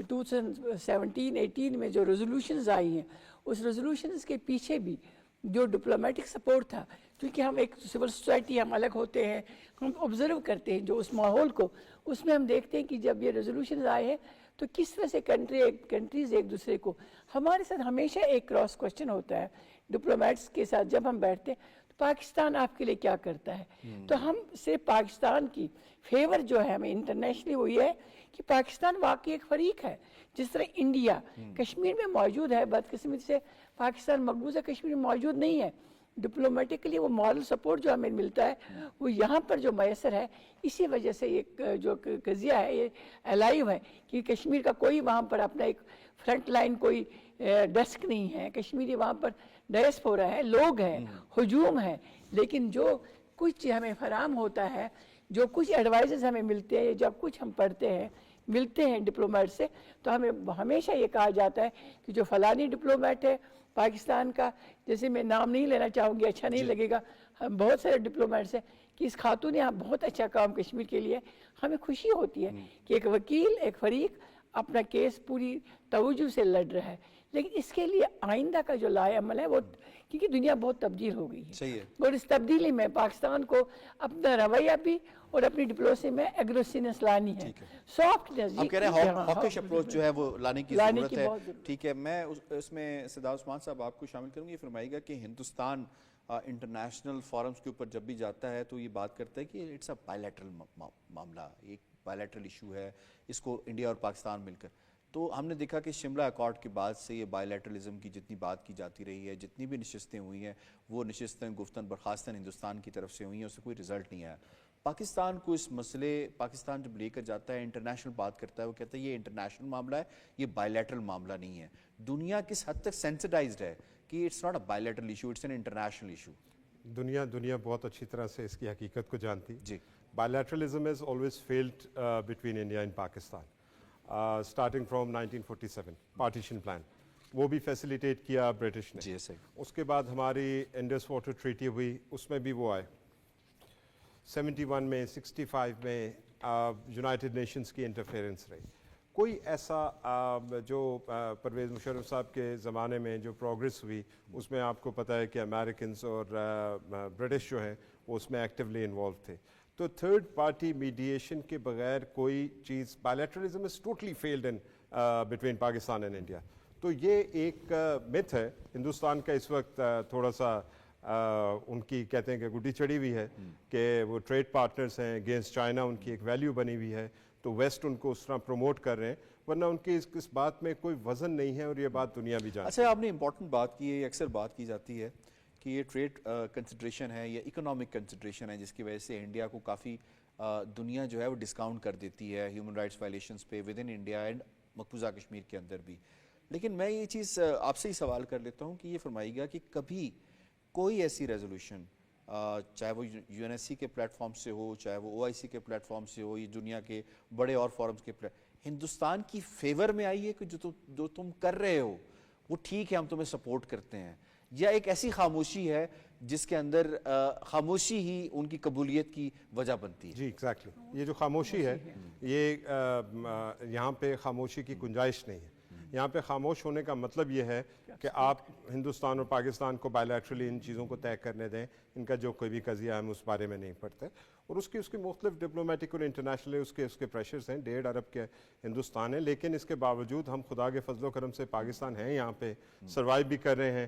2017-18 میں جو ریزولوشنز آئی ہیں, اس ریزولوشنز کے پیچھے بھی جو ڈپلومیٹک سپورٹ تھا, کیونکہ ہم ایک سول سوسائٹی ہم الگ ہوتے ہیں, ہم آبزرو کرتے ہیں جو اس ماحول کو, اس میں ہم دیکھتے ہیں کہ جب یہ ریزولوشنز آئے ہیں تو کس طرح سے کنٹریز ایک دوسرے کو, ہمارے ساتھ ہمیشہ ایک کراس کوشچن ہوتا ہے ڈپلومیٹس کے ساتھ جب ہم بیٹھتے ہیں, تو پاکستان آپ کے لیے کیا کرتا ہے. تو ہم صرف پاکستان کی فیور جو ہے ہمیں انٹرنیشنلی وہ یہ ہے کہ پاکستان واقعی ایک فریق ہے. جس طرح انڈیا کشمیر میں موجود ہے, بدقسمتی سے پاکستان مقبوضہ کشمیر میں موجود نہیں ہے. ڈپلومیٹکلی وہ مورل سپورٹ جو ہمیں ملتا ہے وہ یہاں پر جو میسر ہے, اسی وجہ سے یہ جو قضیہ ہے یہ الائیو ہے کہ کشمیر کا کوئی وہاں پر اپنا ایک فرنٹ لائن کوئی ڈیسک نہیں ہے. کشمیری وہاں پر ڈائسپورا ہے, لوگ ہیں, ہجوم ہے, لیکن جو کچھ ہمیں فراہم ہوتا ہے, جو کچھ ایڈوائزز ہمیں ملتے ہیں, جب کچھ ہم پڑھتے ہیں ملتے ہیں ڈپلومیٹ سے, تو ہمیں ہمیشہ یہ کہا جاتا ہے کہ جو فلانی ڈپلومیٹ ہے پاکستان کا, جیسے میں نام نہیں لینا چاہوں گی, اچھا نہیں لگے گا, ہم بہت سارے ڈپلومیٹس ہیں کہ اس خاتون نے بہت اچھا کام کشمیر کے لیے. ہمیں خوشی ہوتی ہے کہ ایک وکیل, ایک فریق اپنا کیس پوری توجہ سے لڑ رہا ہے. لیکن اس کے لیے آئندہ کا جو لائے عمل ہے وہ, کیونکہ دنیا بہت تبدیل ہو گئی ہے, اور اس تبدیلی میں پاکستان کو اپنا رویہ بھی اور اپنی ڈپلومیسی میں ایگریسونس لانی ہے, سافٹنس. ہم کہہ رہے ہیں ہاکش اپروچ جو ہے وہ لانے کی ضرورت ہے. ٹھیک ہے, میں اس میں سداد عثمان صاحب آپ کو شامل کروں گی. یہ فرمائیے گا کہ ہندوستان انٹرنیشنل فورمز کے اوپر جب بھی جاتا ہے تو یہ بات کرتا ہے کہ اٹس اے بائیلیٹرل معاملہ, ایک بائیلیٹرل ایشو ہے, اس کو انڈیا اور پاکستان مل کر. تو ہم نے دیکھا کہ شملہ اکارڈ کے بعد سے یہ بائیلیٹرلزم کی جتنی بات کی جاتی رہی ہے, جتنی بھی نشستیں ہوئی ہیں, وہ نشستیں گفتن برخاستن ہندوستان کی طرف سے ہوئی ہیں, اس سے کوئی رزلٹ نہیں آیا. پاکستان کو اس مسئلے, پاکستان جب لے کر جاتا ہے, انٹرنیشنل بات کرتا ہے, وہ کہتا ہے یہ انٹرنیشنل معاملہ ہے, یہ بائیلیٹرل معاملہ نہیں ہے. دنیا کس حد تک سینسٹائزڈ ہے کہ it's not a bilateral issue, it's an international issue. دنیا بہت اچھی طرح سے اس کی حقیقت کو جانتی. بائیلیٹرلزم has always failed between India and Pakistan. Starting from 1947 partition plan, وہ بھی فیسیلیٹیٹ کیا برٹش نے. اس کے بعد ہماری انڈس واٹر ٹریٹی ہوئی, اس میں بھی وہ آئے. 71 میں 65 میں یونائٹڈ نیشنز کی انٹرفیئرنس رہی. کوئی ایسا جو پرویز مشرف صاحب کے زمانے میں جو پروگریس ہوئی, اس میں آپ کو پتہ ہے کہ امریکنز اور برٹش جو ہیں وہ اس میں ایکٹیولی انوالو تھے. تو تھرڈ پارٹی میڈیشن کے بغیر کوئی چیز, bilateralism is totally failed in between Pakistan and India. تو یہ ایک متھ ہے ہندوستان کا اس وقت, تھوڑا سا ان کی کہتے ہیں کہ گڈی چڑھی ہوئی ہے کہ وہ ٹریڈ پارٹنرز ہیں, اگینسٹ چائنا ان کی ایک ویلیو بنی ہوئی ہے, تو ویسٹ ان کو اس طرح پروموٹ کر رہے ہیں, ورنہ ان کی اس بات میں کوئی وزن نہیں ہے, اور یہ بات دنیا بھی جانتی ہے. اچھا, آپ نے امپورٹنٹ بات کی ہے, اکثر بات کی جاتی ہے کہ یہ ٹریڈ کنسیڈریشن ہے یا اکنامک کنسیڈریشن ہے, جس کی وجہ سے انڈیا کو کافی دنیا جو ہے وہ ڈسکاؤنٹ کر دیتی ہے ہیومن رائٹس وائلیشنز پہ ود ان انڈیا اینڈ مقبوضہ کشمیر کے اندر بھی. لیکن میں یہ چیز آپ سے ہی سوال کر لیتا ہوں کہ یہ فرمائیے گا کہ کبھی کوئی ایسی ریزولوشن, چاہے وہ یو این ایس سی کے پلیٹ فارم سے ہو, چاہے وہ او آئی سی کے پلیٹ فارم سے ہو, یہ دنیا کے بڑے اور فورمز کے ہندوستان کی فیور میں آئی ہے کہ جو تم کر رہے ہو وہ ٹھیک ہے, ہم تمہیں سپورٹ کرتے ہیں, یا ایک ایسی خاموشی ہے جس کے اندر خاموشی ہی ان کی قبولیت کی وجہ بنتی ہے؟ جی ایگزیکٹلی, یہ جو خاموشی ہے, یہ یہاں پہ خاموشی کی گنجائش نہیں ہے. یہاں پہ خاموش ہونے کا مطلب یہ ہے کہ آپ ہندوستان اور پاکستان کو بائیلیٹرلی ان چیزوں کو طے کرنے دیں, ان کا جو کوئی بھی قضیہ ہم اس بارے میں نہیں پڑھتے. اور اس کی مختلف ڈپلومیٹک اور انٹرنیشنل اس کے پریشرز ہیں. 1.5 ارب کے ہندوستان ہے, لیکن اس کے باوجود ہم خدا کے فضل و کرم سے پاکستان ہیں, یہاں پہ سروائیو بھی کر رہے ہیں.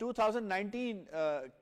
2019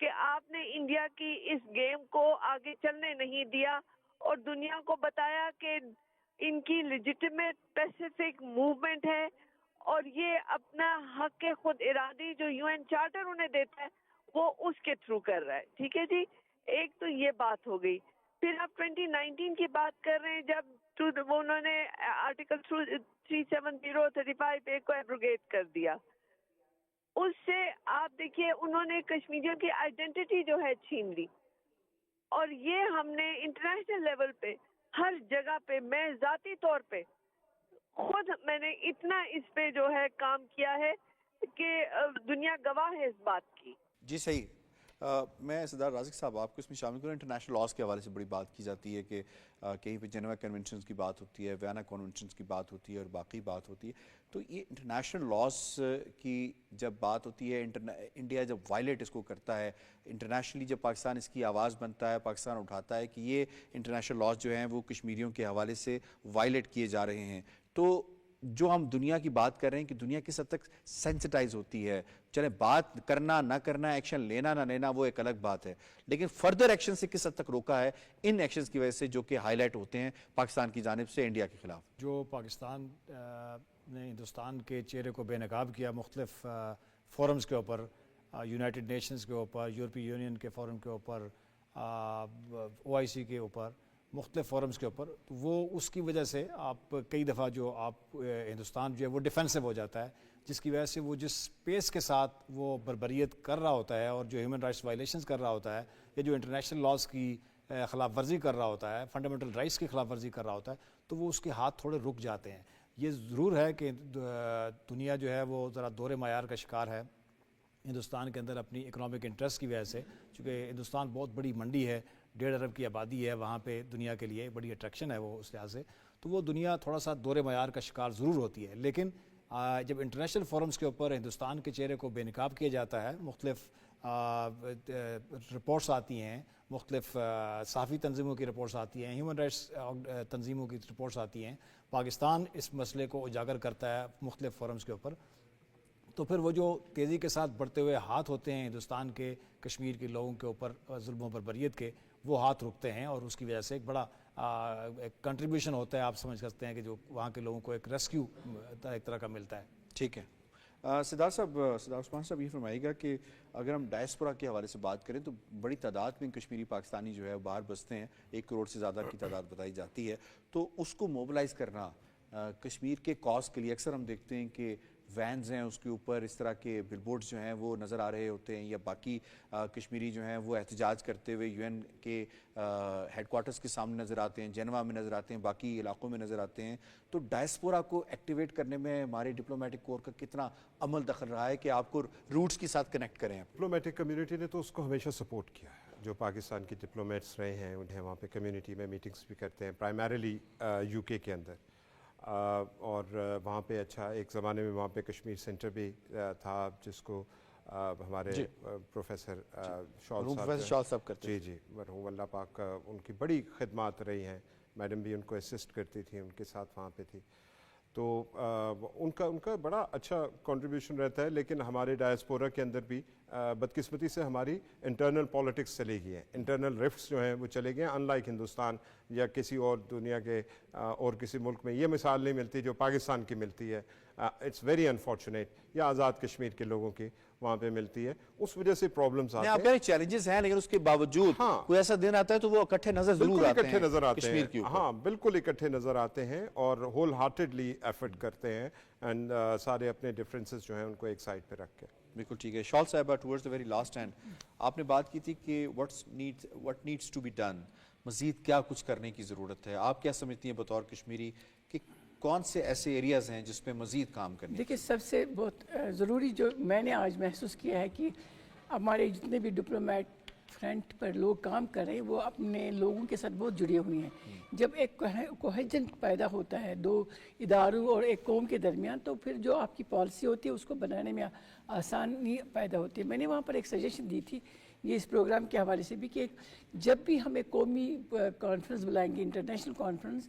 کہ آپ نے انڈیا کی اس گیم کو آگے چلنے نہیں دیا اور دنیا کو بتایا کہ ان کی لیجیٹمیٹ پیسیفک موومنٹ ہے اور یہ اپنا حق خود ارادی جو UN چارٹر انہیں دیتا ہے وہ اس کے تھرو کر رہا ہے. ٹھیک ہے جی, ایک تو یہ بات ہو گئی. پھر آپ 2019 کی بات کر رہے ہیں جب وہ انہوں نے آرٹیکل 370-35 کو ایبروگیٹ کر دیا. اس سے آپ دیکھیے انہوں نے کشمیریوں کی آئیڈینٹی جو ہے چھین لی, اور یہ ہم نے انٹرنیشنل لیول پہ ہر جگہ پہ, میں ذاتی طور پہ خود میں نے اتنا اس پہ جو ہے کام کیا ہے کہ دنیا گواہ ہے اس بات کی. جی صحیح. میں سردار رازق صاحب آپ کو اس میں شامل کروں. انٹرنیشنل لاز کے حوالے سے بڑی بات کی جاتی ہے کہ کہیں پہ جنیوا کنونشنز کی بات ہوتی ہے, ویانا کنونشنز کی بات ہوتی ہے اور باقی بات ہوتی ہے. تو یہ انٹرنیشنل لاز کی جب بات ہوتی ہے, انڈیا جب وائلیٹ اس کو کرتا ہے انٹرنیشنلی, جب پاکستان اس کی آواز بنتا ہے, پاکستان اٹھاتا ہے کہ یہ انٹرنیشنل لاز جو ہیں وہ کشمیریوں کے حوالے سے وائلیٹ کیے جا رہے ہیں, تو جو ہم دنیا کی بات کر رہے ہیں کہ دنیا کس حد تک سینسٹائز ہوتی ہے, چلے بات کرنا نہ کرنا, ایکشن لینا نہ لینا وہ ایک الگ بات ہے, لیکن فردر ایکشن سے کس حد تک روکا ہے ان ایکشنز کی وجہ سے جو کہ ہائی لائٹ ہوتے ہیں پاکستان کی جانب سے انڈیا کے خلاف. جو پاکستان نے ہندوستان کے چہرے کو بے نقاب کیا مختلف فورمز کے اوپر, یونائٹڈ نیشنز کے اوپر, یورپی یونین کے فورم کے اوپر, OIC کے اوپر, مختلف فورمز کے اوپر, تو وہ اس کی وجہ سے آپ کئی دفعہ جو آپ ہندوستان جو ہے وہ ڈیفینسو ہو جاتا ہے, جس کی وجہ سے وہ جس پیس کے ساتھ وہ بربریت کر رہا ہوتا ہے اور جو ہیومن رائٹس وائلیشنز کر رہا ہوتا ہے یا جو انٹرنیشنل لاز کی خلاف ورزی کر رہا ہوتا ہے, فنڈامنٹل رائٹس کی خلاف ورزی کر رہا ہوتا ہے, تو وہ اس کے ہاتھ تھوڑے رک جاتے ہیں. یہ ضرور ہے کہ دنیا جو ہے وہ ذرا دور معیار کا شکار ہے ہندوستان کے اندر اپنی اکنامک انٹرسٹ کی وجہ سے, چونکہ ہندوستان بہت بڑی منڈی ہے, 1.5 ارب کی آبادی ہے وہاں پہ, دنیا کے لیے بڑی اٹریکشن ہے وہ اس لحاظ سے, تو وہ دنیا تھوڑا سا دور معیار کا شکار ضرور ہوتی ہے. لیکن جب انٹرنیشنل فورمز کے اوپر ہندوستان کے چہرے کو بے نقاب کیا جاتا ہے, مختلف رپورٹس آتی ہیں, مختلف صحافی تنظیموں کی رپورٹس آتی ہیں, ہیومن رائٹس تنظیموں کی رپورٹس آتی ہیں, پاکستان اس مسئلے کو اجاگر کرتا ہے مختلف فورمز کے اوپر, تو پھر وہ جو تیزی کے ساتھ بڑھتے ہوئے ہاتھ ہوتے ہیں ہندوستان کے, کشمیر کے لوگوں کے اوپر ظلم و بربریت کے, وہ ہاتھ رکتے ہیں, اور اس کی وجہ سے ایک بڑا کنٹریبیوشن ہوتا ہے. آپ سمجھ سکتے ہیں کہ جو وہاں کے لوگوں کو ایک ریسکیو ایک طرح کا ملتا ہے. ٹھیک ہے. سردار عثمان صاحب یہ فرمائے گا کہ اگر ہم ڈائسپورا کے حوالے سے بات کریں تو بڑی تعداد میں کشمیری پاکستانی جو ہے باہر بستے ہیں, 1 کروڑ سے زیادہ کی تعداد بتائی جاتی ہے, تو اس کو موبلائز کرنا کشمیر کے کاز کے لیے, اکثر ہم دیکھتے ہیں کہ وینز ہیں اس کے اوپر اس طرح کے بل بورڈز جو ہیں وہ نظر آ رہے ہوتے ہیں, یا باقی کشمیری جو ہیں وہ احتجاج کرتے ہوئے UN کے ہیڈ کوارٹرز کے سامنے نظر آتے ہیں, جنیوا میں نظر آتے ہیں, باقی علاقوں میں نظر آتے ہیں. تو ڈائسپورا کو ایکٹیویٹ کرنے میں ہمارے ڈپلومیٹک کور کا کتنا عمل دخل رہا ہے کہ آپ کو روٹس کے ساتھ کنیکٹ کریں؟ ڈپلومیٹک کمیونٹی نے تو اس کو ہمیشہ سپورٹ کیا ہے. جو پاکستان کی ڈپلومیٹس رہے ہیں انہیں وہاں پہ کمیونٹی میں میٹنگز بھی کرتے ہیں, پرائمریلی UK کے اندر, اور وہاں پہ اچھا ایک زمانے میں وہاں پہ کشمیر سینٹر بھی تھا جس کو ہمارے پروفیسر شال صاحب کرتے. جی مرحوم اللہ پاک ان کی بڑی خدمات رہی ہیں, میڈم بھی ان کو اسسٹ کرتی تھیں, ان کے ساتھ وہاں پہ تھی, تو ان کا بڑا اچھا کنٹریبیوشن رہتا ہے. لیکن ہمارے ڈائسپورا کے اندر بھی بدقسمتی سے ہماری انٹرنل پالیٹکس چلی گئی ہیں, انٹرنل رفٹس جو ہیں وہ چلے گئے ہیں, ان لائک ہندوستان یا کسی اور دنیا کے اور کسی ملک میں یہ مثال نہیں ملتی جو پاکستان کی ملتی ہے. اٹس ویری انفارچونیٹ, یا آزاد کشمیر کے لوگوں کی وہاں پہ ملتی ہے, اس وجہ سے پرابلمز آتے ہیں. آپ کہہ رہے ہیں چیلنجز ہیں, لیکن اس کے باوجود کوئی ایسا دن آتا ہے تو وہ اکٹھے نظر ضرور آتے ہیں کشمیر کے اوپر. ہاں بالکل اکٹھے نظر آتے ہیں اور ہول ہارٹیڈلی ایفرٹ کرتے ہیں, اینڈ سارے اپنے ڈفرینسز جو ہیں ان کو ایک سائڈ پہ رکھ کے. بالکل ٹھیک ہے. شال صاحبہ towards the very last and آپ نے بات کی تھی کہ what needs to be done, مزید کیا کچھ کرنے کی ضرورت ہے. آپ کیا سمجھتی ہیں بطور کشمیری کہ کون سے ایسے ایریاز ہیں جس پہ مزید کام کرنے؟ دیکھیں سب سے بہت ضروری جو میں نے آج محسوس کیا ہے کہ ہمارے جتنے بھی ڈپلومیٹ فرنٹ پر لوگ کام کر رہے ہیں وہ اپنے لوگوں کے ساتھ بہت جڑے ہوئے ہیں. جب ایک کوہیجن پیدا ہوتا ہے 2 اداروں اور ایک قوم کے درمیان, تو پھر جو آپ کی پالیسی ہوتی ہے اس کو بنانے میں آسانی پیدا ہوتی ہے. میں نے وہاں پر ایک سجیشن دی تھی یہ اس پروگرام کے حوالے سے بھی کہ جب بھی ہم ایک قومی کانفرنس بلائیں گے, انٹرنیشنل کانفرنس,